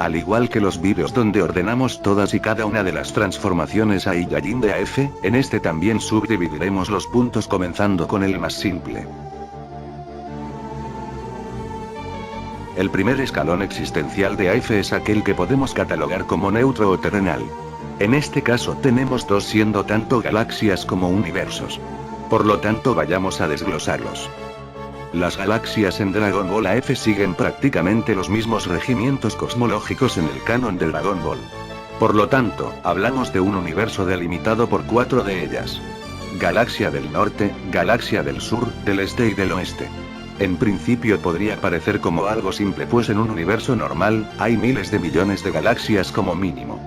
Al igual que los vídeos donde ordenamos todas y cada una de las transformaciones a y yin de AF, en este también subdividiremos los puntos comenzando con el más simple. El primer escalón existencial de AF es aquel que podemos catalogar como neutro o terrenal. En este caso tenemos dos, siendo tanto galaxias como universos. Por lo tanto vayamos a desglosarlos. Las galaxias en Dragon Ball AF siguen prácticamente los mismos regimientos cosmológicos en el canon de Dragon Ball. Por lo tanto, hablamos de un universo delimitado por 4 de ellas. Galaxia del Norte, Galaxia del Sur, del Este y del Oeste. En principio podría parecer como algo simple, pues en un universo normal, hay miles de millones de galaxias como mínimo.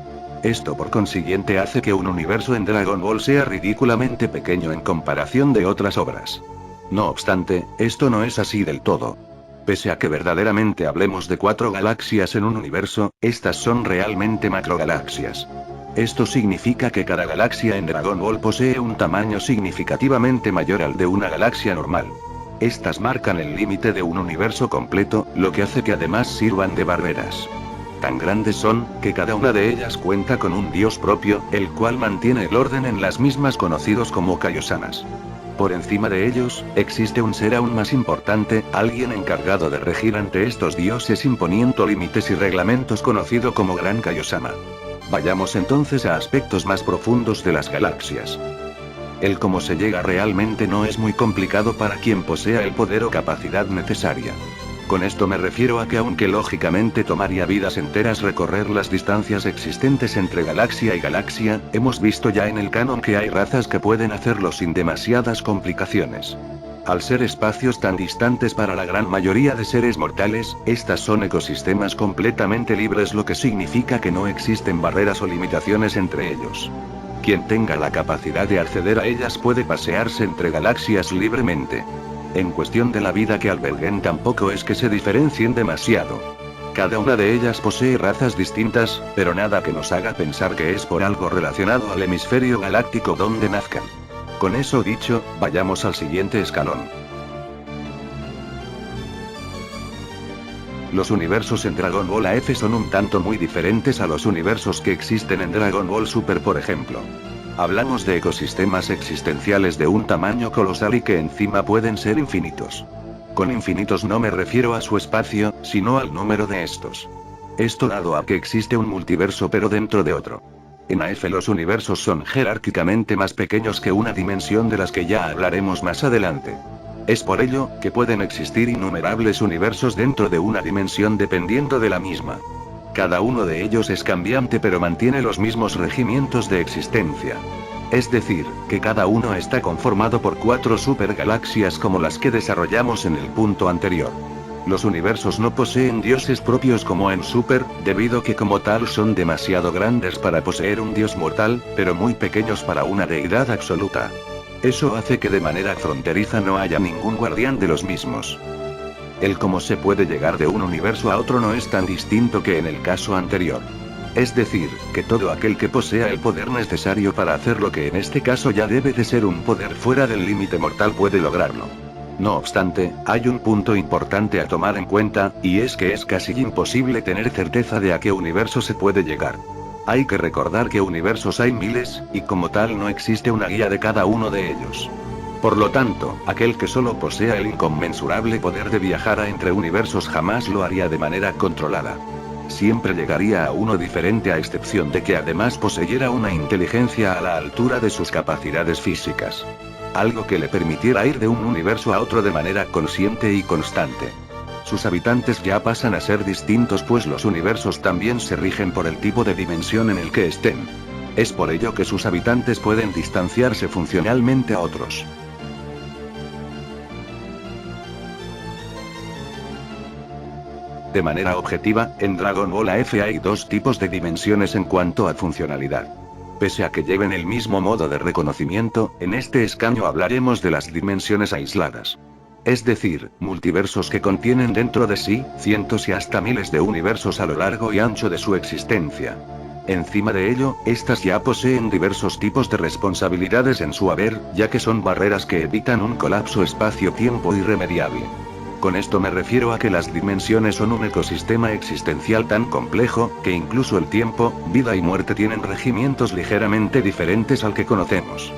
Esto por consiguiente hace que un universo en Dragon Ball sea ridículamente pequeño en comparación de otras obras. No obstante, esto no es así del todo. Pese a que verdaderamente hablemos de 4 galaxias en un universo, estas son realmente macrogalaxias. Esto significa que cada galaxia en Dragon Ball posee un tamaño significativamente mayor al de una galaxia normal. Estas marcan el límite de un universo completo, lo que hace que además sirvan de barreras. Tan grandes son, que cada una de ellas cuenta con un dios propio, el cual mantiene el orden en las mismas, conocidos como Kaiosamas. Por encima de ellos, existe un ser aún más importante, alguien encargado de regir ante estos dioses imponiendo límites y reglamentos, conocido como Gran Kaiosama. Vayamos entonces a aspectos más profundos de las galaxias. El cómo se llega realmente no es muy complicado para quien posea el poder o capacidad necesaria. Con esto me refiero a que aunque lógicamente tomaría vidas enteras recorrer las distancias existentes entre galaxia y galaxia, hemos visto ya en el canon que hay razas que pueden hacerlo sin demasiadas complicaciones. Al ser espacios tan distantes para la gran mayoría de seres mortales, estas son ecosistemas completamente libres, lo que significa que no existen barreras o limitaciones entre ellos. Quien tenga la capacidad de acceder a ellas puede pasearse entre galaxias libremente. En cuestión de la vida que alberguen tampoco es que se diferencien demasiado. Cada una de ellas posee razas distintas, pero nada que nos haga pensar que es por algo relacionado al hemisferio galáctico donde nazcan. Con eso dicho, vayamos al siguiente escalón. Los universos en Dragon Ball AF son un tanto muy diferentes a los universos que existen en Dragon Ball Super, por ejemplo. Hablamos de ecosistemas existenciales de un tamaño colosal y que encima pueden ser infinitos. Con infinitos no me refiero a su espacio, sino al número de estos. Esto dado a que existe un multiverso pero dentro de otro. En AF los universos son jerárquicamente más pequeños que una dimensión de las que ya hablaremos más adelante. Es por ello que pueden existir innumerables universos dentro de una dimensión dependiendo de la misma. Cada uno de ellos es cambiante pero mantiene los mismos regimientos de existencia. Es decir, que cada uno está conformado por 4 supergalaxias como las que desarrollamos en el punto anterior. Los universos no poseen dioses propios como en Super, debido que como tal son demasiado grandes para poseer un dios mortal, pero muy pequeños para una deidad absoluta. Eso hace que de manera fronteriza no haya ningún guardián de los mismos. El cómo se puede llegar de un universo a otro no es tan distinto que en el caso anterior. Es decir, que todo aquel que posea el poder necesario para hacer lo que en este caso ya debe de ser un poder fuera del límite mortal puede lograrlo. No obstante, hay un punto importante a tomar en cuenta, y es que es casi imposible tener certeza de a qué universo se puede llegar. Hay que recordar que universos hay miles, y como tal no existe una guía de cada uno de ellos. Por lo tanto, aquel que solo posea el inconmensurable poder de viajar entre universos jamás lo haría de manera controlada. Siempre llegaría a uno diferente, a excepción de que además poseyera una inteligencia a la altura de sus capacidades físicas. Algo que le permitiera ir de un universo a otro de manera consciente y constante. Sus habitantes ya pasan a ser distintos, pues los universos también se rigen por el tipo de dimensión en el que estén. Es por ello que sus habitantes pueden distanciarse funcionalmente a otros. De manera objetiva, en Dragon Ball AF hay 2 tipos de dimensiones en cuanto a funcionalidad. Pese a que lleven el mismo modo de reconocimiento, en este escaño hablaremos de las dimensiones aisladas. Es decir, multiversos que contienen dentro de sí, cientos y hasta miles de universos a lo largo y ancho de su existencia. Encima de ello, estas ya poseen diversos tipos de responsabilidades en su haber, ya que son barreras que evitan un colapso espacio-tiempo irremediable. Con esto me refiero a que las dimensiones son un ecosistema existencial tan complejo, que incluso el tiempo, vida y muerte tienen regimientos ligeramente diferentes al que conocemos.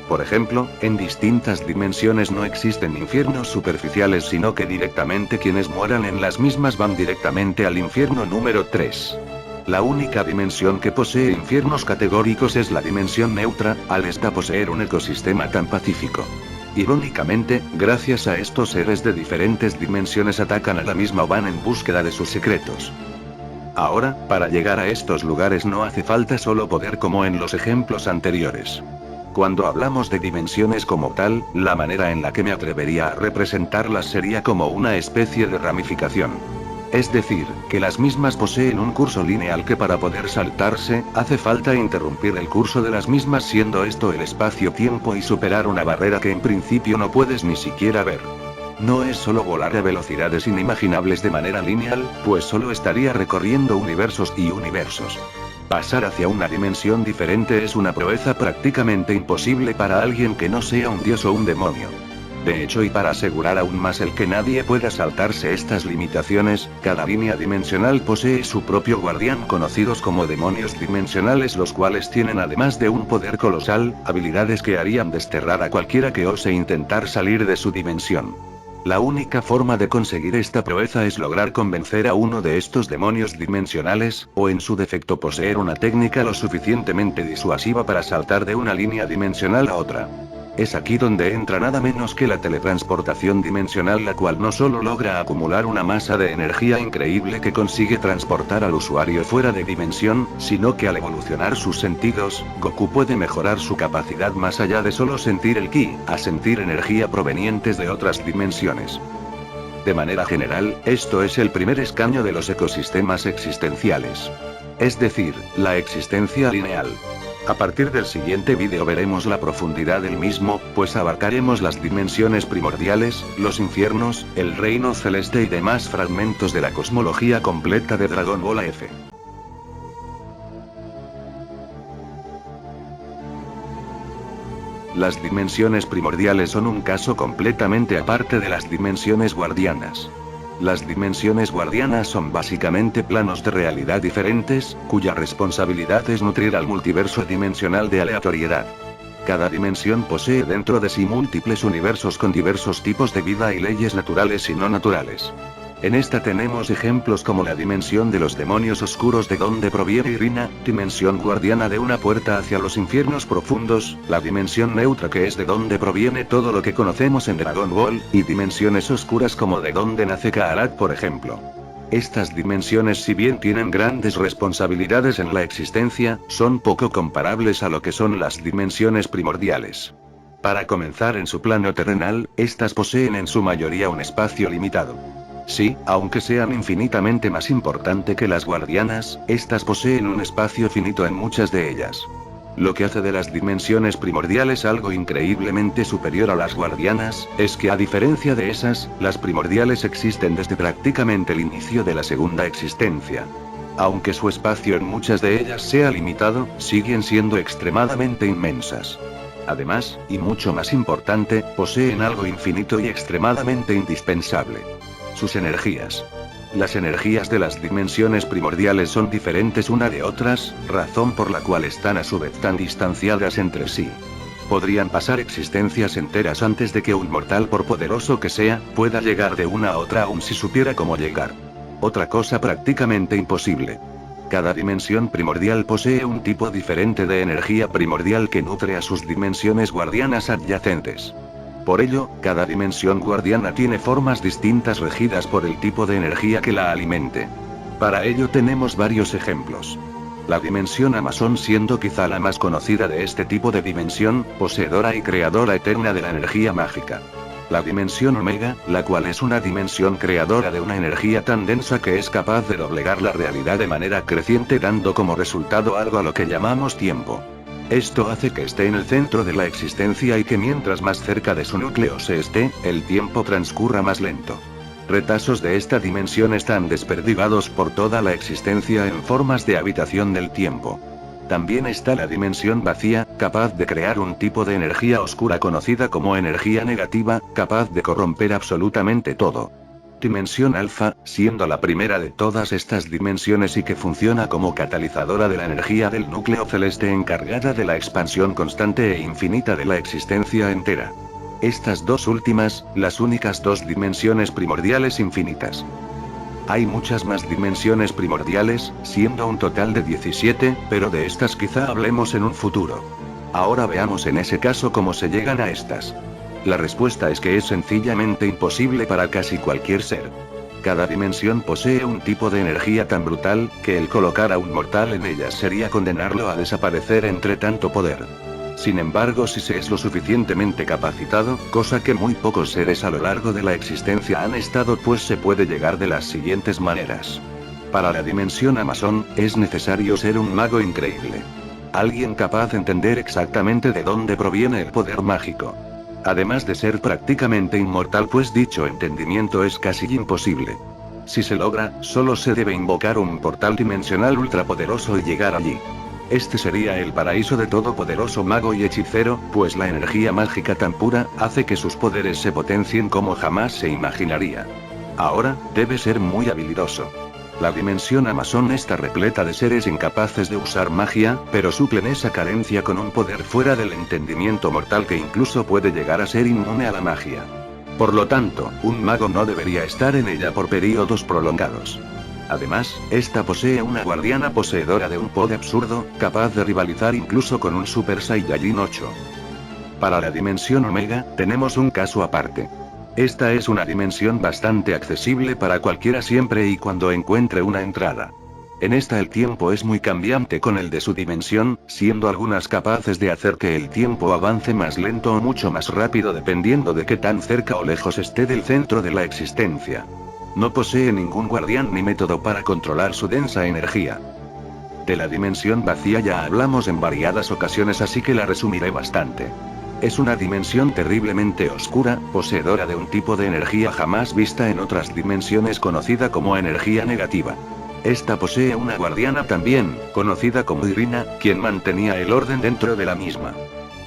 Por ejemplo, en distintas dimensiones no existen infiernos superficiales, sino que directamente quienes mueran en las mismas van directamente al infierno número 3. La única dimensión que posee infiernos categóricos es la dimensión neutra, al esta poseer un ecosistema tan pacífico. Irónicamente, gracias a estos seres de diferentes dimensiones atacan a la misma o van en búsqueda de sus secretos. Ahora, para llegar a estos lugares no hace falta solo poder como en los ejemplos anteriores. Cuando hablamos de dimensiones como tal, la manera en la que me atrevería a representarlas sería como una especie de ramificación. Es decir, que las mismas poseen un curso lineal que para poder saltarse, hace falta interrumpir el curso de las mismas, siendo esto el espacio-tiempo, y superar una barrera que en principio no puedes ni siquiera ver. No es solo volar a velocidades inimaginables de manera lineal, pues solo estaría recorriendo universos y universos. Pasar hacia una dimensión diferente es una proeza prácticamente imposible para alguien que no sea un dios o un demonio. De hecho, y para asegurar aún más el que nadie pueda saltarse estas limitaciones, cada línea dimensional posee su propio guardián, conocidos como demonios dimensionales, los cuales tienen, además de un poder colosal, habilidades que harían desterrar a cualquiera que ose intentar salir de su dimensión. La única forma de conseguir esta proeza es lograr convencer a uno de estos demonios dimensionales, o en su defecto poseer una técnica lo suficientemente disuasiva para saltar de una línea dimensional a otra. Es aquí donde entra nada menos que la teletransportación dimensional, la cual no solo logra acumular una masa de energía increíble que consigue transportar al usuario fuera de dimensión, sino que al evolucionar sus sentidos, Goku puede mejorar su capacidad más allá de solo sentir el ki, a sentir energía provenientes de otras dimensiones. De manera general, esto es el primer escaño de los ecosistemas existenciales. Es decir, la existencia lineal. A partir del siguiente vídeo veremos la profundidad del mismo, pues abarcaremos las dimensiones primordiales, los infiernos, el reino celeste y demás fragmentos de la cosmología completa de Dragon Ball AF. Las dimensiones primordiales son un caso completamente aparte de las dimensiones guardianas. Las dimensiones guardianas son básicamente planos de realidad diferentes, cuya responsabilidad es nutrir al multiverso dimensional de aleatoriedad. Cada dimensión posee dentro de sí múltiples universos con diversos tipos de vida y leyes naturales y no naturales. En esta tenemos ejemplos como la dimensión de los demonios oscuros, de donde proviene Irina, dimensión guardiana de una puerta hacia los infiernos profundos, la dimensión neutra, que es de donde proviene todo lo que conocemos en Dragon Ball, y dimensiones oscuras como de donde nace Kaarat, por ejemplo. Estas dimensiones, si bien tienen grandes responsabilidades en la existencia, son poco comparables a lo que son las dimensiones primordiales. Para comenzar, en su plano terrenal, estas poseen en su mayoría un espacio limitado. Sí, aunque sean infinitamente más importante que las guardianas, estas poseen un espacio finito en muchas de ellas. Lo que hace de las dimensiones primordiales algo increíblemente superior a las guardianas, es que a diferencia de esas, las primordiales existen desde prácticamente el inicio de la segunda existencia. Aunque su espacio en muchas de ellas sea limitado, siguen siendo extremadamente inmensas. Además, y mucho más importante, poseen algo infinito y extremadamente indispensable: sus energías. Las energías de las dimensiones primordiales son diferentes una de otras, razón por la cual están a su vez tan distanciadas entre sí. Podrían pasar existencias enteras antes de que un mortal, por poderoso que sea, pueda llegar de una a otra, aun si supiera cómo llegar. Otra cosa prácticamente imposible. Cada dimensión primordial posee un tipo diferente de energía primordial que nutre a sus dimensiones guardianas adyacentes. Por ello, cada dimensión guardiana tiene formas distintas regidas por el tipo de energía que la alimente. Para ello tenemos varios ejemplos. La dimensión Amazon, siendo quizá la más conocida de este tipo de dimensión, poseedora y creadora eterna de la energía mágica. La dimensión Omega, la cual es una dimensión creadora de una energía tan densa que es capaz de doblegar la realidad de manera creciente, dando como resultado algo a lo que llamamos tiempo. Esto hace que esté en el centro de la existencia y que mientras más cerca de su núcleo se esté, el tiempo transcurra más lento. Retazos de esta dimensión están desperdigados por toda la existencia en formas de habitación del tiempo. También está la dimensión vacía, capaz de crear un tipo de energía oscura conocida como energía negativa, capaz de corromper absolutamente todo. Dimensión alfa, siendo la primera de todas estas dimensiones y que funciona como catalizadora de la energía del núcleo celeste encargada de la expansión constante e infinita de la existencia entera. Estas dos últimas, las únicas dos dimensiones primordiales infinitas. Hay muchas más dimensiones primordiales, siendo un total de 17, pero de estas quizá hablemos en un futuro. Ahora veamos en ese caso cómo se llegan a estas. La respuesta es que es sencillamente imposible para casi cualquier ser. Cada dimensión posee un tipo de energía tan brutal, que el colocar a un mortal en ellas sería condenarlo a desaparecer entre tanto poder. Sin embargo, si se es lo suficientemente capacitado, cosa que muy pocos seres a lo largo de la existencia han estado, pues se puede llegar de las siguientes maneras. Para la dimensión Amazon, es necesario ser un mago increíble. Alguien capaz de entender exactamente de dónde proviene el poder mágico. Además de ser prácticamente inmortal, pues dicho entendimiento es casi imposible. Si se logra, solo se debe invocar un portal dimensional ultrapoderoso y llegar allí. Este sería el paraíso de todo poderoso mago y hechicero, pues la energía mágica tan pura, hace que sus poderes se potencien como jamás se imaginaría. Ahora, debe ser muy habilidoso. La dimensión Amazon está repleta de seres incapaces de usar magia, pero suplen esa carencia con un poder fuera del entendimiento mortal que incluso puede llegar a ser inmune a la magia. Por lo tanto, un mago no debería estar en ella por períodos prolongados. Además, esta posee una guardiana poseedora de un poder absurdo, capaz de rivalizar incluso con un Super Saiyajin 8. Para la dimensión Omega, tenemos un caso aparte. Esta es una dimensión bastante accesible para cualquiera siempre y cuando encuentre una entrada. En esta el tiempo es muy cambiante con el de su dimensión, siendo algunas capaces de hacer que el tiempo avance más lento o mucho más rápido dependiendo de qué tan cerca o lejos esté del centro de la existencia. No posee ningún guardián ni método para controlar su densa energía. De la dimensión vacía ya hablamos en variadas ocasiones, así que la resumiré bastante. Es una dimensión terriblemente oscura, poseedora de un tipo de energía jamás vista en otras dimensiones conocida como energía negativa. Esta posee una guardiana también, conocida como Irina, quien mantenía el orden dentro de la misma.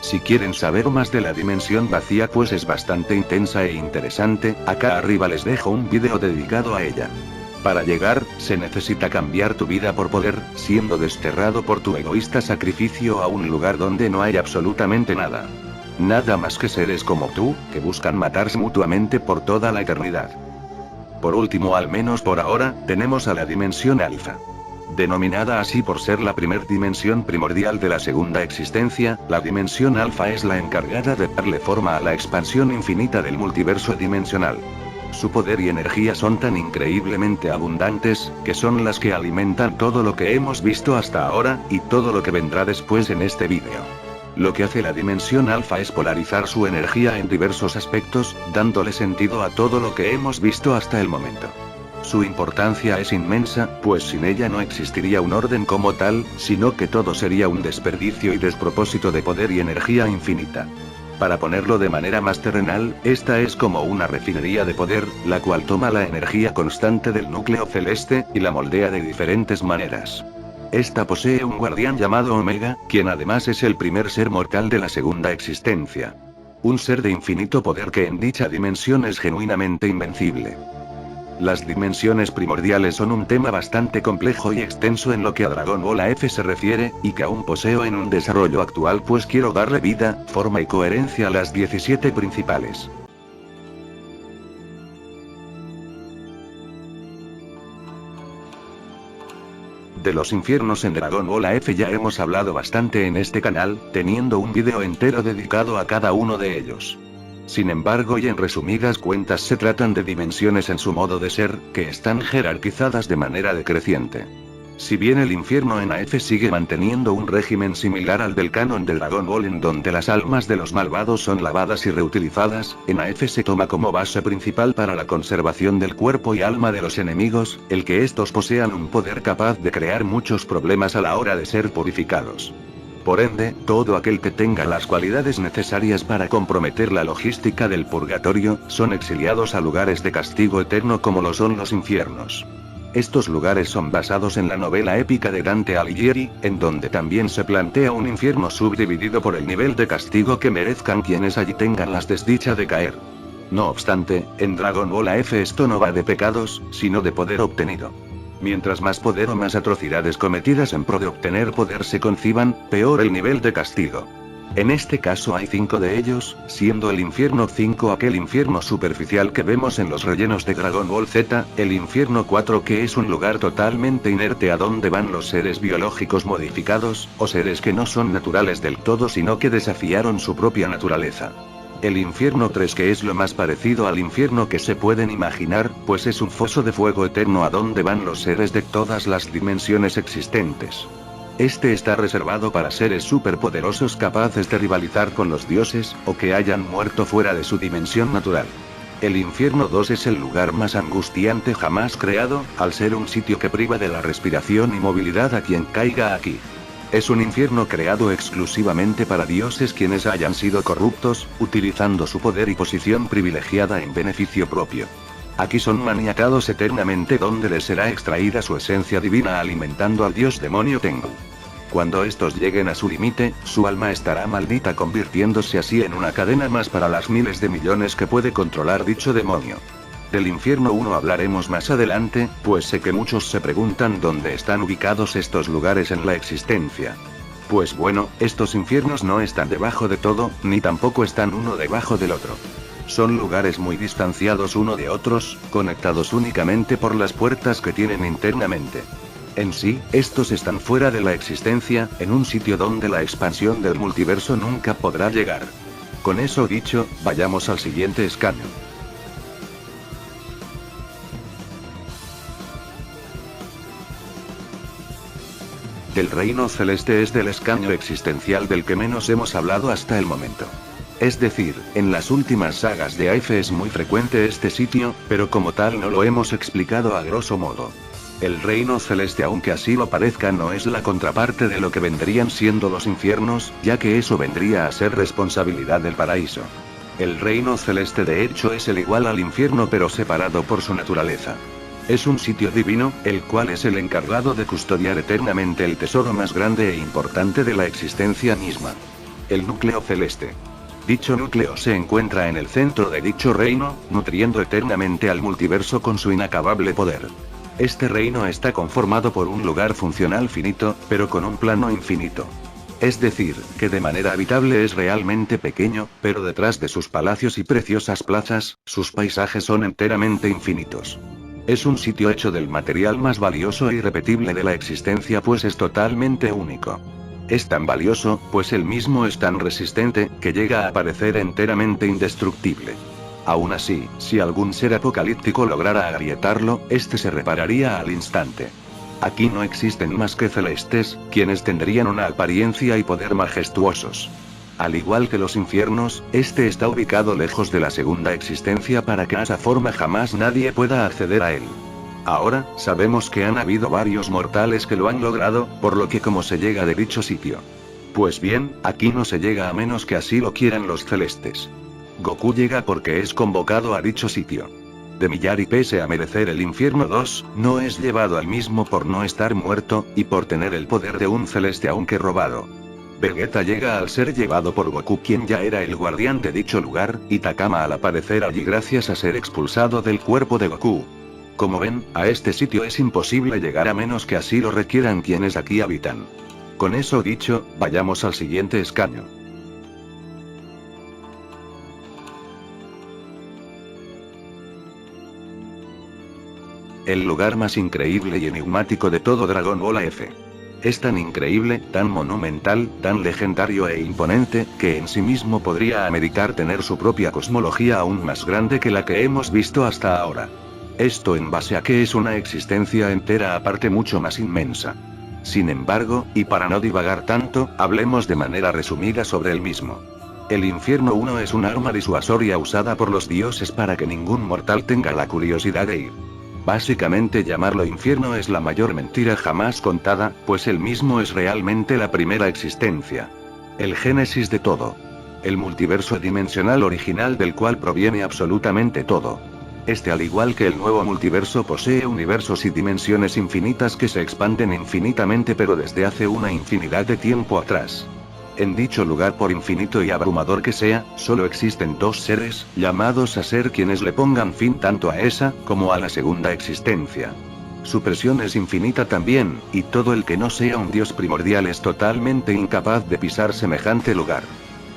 Si quieren saber más de la dimensión vacía, pues es bastante intensa e interesante, acá arriba les dejo un vídeo dedicado a ella. Para llegar, se necesita cambiar tu vida por poder, siendo desterrado por tu egoísta sacrificio a un lugar donde no hay absolutamente nada. Nada más que seres como tú, que buscan matarse mutuamente por toda la eternidad. Por último, al menos por ahora, tenemos a la dimensión alfa. Denominada así por ser la primer dimensión primordial de la segunda existencia, la dimensión alfa es la encargada de darle forma a la expansión infinita del multiverso dimensional. Su poder y energía son tan increíblemente abundantes, que son las que alimentan todo lo que hemos visto hasta ahora, y todo lo que vendrá después en este vídeo. Lo que hace la dimensión alfa es polarizar su energía en diversos aspectos, dándole sentido a todo lo que hemos visto hasta el momento. Su importancia es inmensa, pues sin ella no existiría un orden como tal, sino que todo sería un desperdicio y despropósito de poder y energía infinita. Para ponerlo de manera más terrenal, esta es como una refinería de poder, la cual toma la energía constante del núcleo celeste, y la moldea de diferentes maneras. Esta posee un guardián llamado Omega, quien además es el primer ser mortal de la segunda existencia. Un ser de infinito poder que en dicha dimensión es genuinamente invencible. Las dimensiones primordiales son un tema bastante complejo y extenso en lo que a Dragon Ball AF se refiere, y que aún poseo en un desarrollo actual, pues quiero darle vida, forma y coherencia a las 17 principales. De los infiernos en Dragon Ball AF ya hemos hablado bastante en este canal, teniendo un vídeo entero dedicado a cada uno de ellos. Sin embargo, y en resumidas cuentas, se tratan de dimensiones en su modo de ser, que están jerarquizadas de manera decreciente. Si bien el infierno en AF sigue manteniendo un régimen similar al del canon de Dragon Ball, en donde las almas de los malvados son lavadas y reutilizadas, en AF se toma como base principal para la conservación del cuerpo y alma de los enemigos, el que estos posean un poder capaz de crear muchos problemas a la hora de ser purificados. Por ende, todo aquel que tenga las cualidades necesarias para comprometer la logística del purgatorio, son exiliados a lugares de castigo eterno como lo son los infiernos. Estos lugares son basados en la novela épica de Dante Alighieri, en donde también se plantea un infierno subdividido por el nivel de castigo que merezcan quienes allí tengan la desdicha de caer. No obstante, en Dragon Ball AF esto no va de pecados, sino de poder obtenido. Mientras más poder o más atrocidades cometidas en pro de obtener poder se conciban, peor el nivel de castigo. En este caso hay 5 de ellos, siendo el infierno 5 aquel infierno superficial que vemos en los rellenos de Dragon Ball Z, el infierno 4 que es un lugar totalmente inerte a donde van los seres biológicos modificados, o seres que no son naturales del todo sino que desafiaron su propia naturaleza. El infierno 3 que es lo más parecido al infierno que se pueden imaginar, pues es un foso de fuego eterno a donde van los seres de todas las dimensiones existentes. Este está reservado para seres superpoderosos capaces de rivalizar con los dioses, o que hayan muerto fuera de su dimensión natural. El infierno 2 es el lugar más angustiante jamás creado, al ser un sitio que priva de la respiración y movilidad a quien caiga aquí. Es un infierno creado exclusivamente para dioses quienes hayan sido corruptos, utilizando su poder y posición privilegiada en beneficio propio. Aquí son maniacados eternamente donde les será extraída su esencia divina alimentando al dios demonio Tengu. Cuando estos lleguen a su límite, su alma estará maldita convirtiéndose así en una cadena más para las miles de millones que puede controlar dicho demonio. Del infierno 1 hablaremos más adelante, pues sé que muchos se preguntan dónde están ubicados estos lugares en la existencia. Pues bueno, estos infiernos no están debajo de todo, ni tampoco están uno debajo del otro. Son lugares muy distanciados uno de otros, conectados únicamente por las puertas que tienen internamente. En sí, estos están fuera de la existencia, en un sitio donde la expansión del multiverso nunca podrá llegar. Con eso dicho, vayamos al siguiente escaño. El reino celeste es del escaño existencial del que menos hemos hablado hasta el momento. Es decir, en las últimas sagas de AF es muy frecuente este sitio, pero como tal no lo hemos explicado a grosso modo. El reino celeste, aunque así lo parezca, no es la contraparte de lo que vendrían siendo los infiernos, ya que eso vendría a ser responsabilidad del paraíso. El reino celeste de hecho es el igual al infierno pero separado por su naturaleza. Es un sitio divino, el cual es el encargado de custodiar eternamente el tesoro más grande e importante de la existencia misma. El núcleo celeste. Dicho núcleo se encuentra en el centro de dicho reino, nutriendo eternamente al multiverso con su inacabable poder. Este reino está conformado por un lugar funcional finito, pero con un plano infinito. Es decir, que de manera habitable es realmente pequeño, pero detrás de sus palacios y preciosas plazas, sus paisajes son enteramente infinitos. Es un sitio hecho del material más valioso e irrepetible de la existencia pues es totalmente único. Es tan valioso, pues él mismo es tan resistente, que llega a parecer enteramente indestructible. Aún así, si algún ser apocalíptico lograra agrietarlo, este se repararía al instante. Aquí no existen más que celestes, quienes tendrían una apariencia y poder majestuosos. Al igual que los infiernos, este está ubicado lejos de la segunda existencia para que de esa forma jamás nadie pueda acceder a él. Ahora, sabemos que han habido varios mortales que lo han logrado, por lo que ¿cómo se llega de dicho sitio? Pues bien, aquí no se llega a menos que así lo quieran los celestes. Goku llega porque es convocado a dicho sitio. De millar y pese a merecer el infierno 2, no es llevado al mismo por no estar muerto, y por tener el poder de un celeste aunque robado. Vegeta llega al ser llevado por Goku quien ya era el guardián de dicho lugar, y Takama al aparecer allí gracias a ser expulsado del cuerpo de Goku. Como ven, a este sitio es imposible llegar a menos que así lo requieran quienes aquí habitan. Con eso dicho, vayamos al siguiente escaño. El lugar más increíble y enigmático de todo Dragon Ball AF. Es tan increíble, tan monumental, tan legendario e imponente, que en sí mismo podría ameritar tener su propia cosmología aún más grande que la que hemos visto hasta ahora. Esto en base a que es una existencia entera aparte mucho más inmensa. Sin embargo, y para no divagar tanto, hablemos de manera resumida sobre el mismo. El infierno 1 es un arma disuasoria usada por los dioses para que ningún mortal tenga la curiosidad de ir. Básicamente llamarlo infierno es la mayor mentira jamás contada, pues el mismo es realmente la primera existencia. El génesis de todo. El multiverso dimensional original del cual proviene absolutamente todo. Este al igual que el nuevo multiverso posee universos y dimensiones infinitas que se expanden infinitamente pero desde hace una infinidad de tiempo atrás. En dicho lugar, por infinito y abrumador que sea, solo existen dos seres, llamados a ser quienes le pongan fin tanto a esa, como a la segunda existencia. Su presión es infinita también, y todo el que no sea un dios primordial es totalmente incapaz de pisar semejante lugar.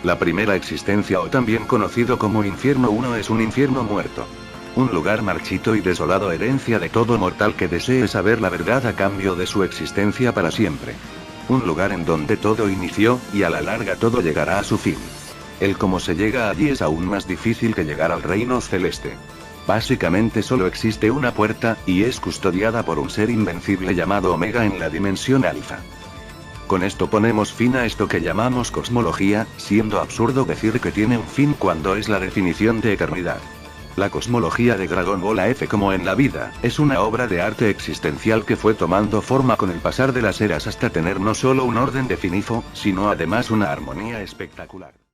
La primera existencia, o también conocido como infierno 1, es un infierno muerto. Un lugar marchito y desolado, herencia de todo mortal que desee saber la verdad a cambio de su existencia para siempre. Un lugar en donde todo inició, y a la larga todo llegará a su fin. El cómo se llega allí es aún más difícil que llegar al reino celeste. Básicamente solo existe una puerta, y es custodiada por un ser invencible llamado Omega en la dimensión alfa. Con esto ponemos fin a esto que llamamos cosmología, siendo absurdo decir que tiene un fin cuando es la definición de eternidad. La cosmología de Dragon Ball AF, como en la vida, es una obra de arte existencial que fue tomando forma con el pasar de las eras hasta tener no solo un orden definitivo, sino además una armonía espectacular.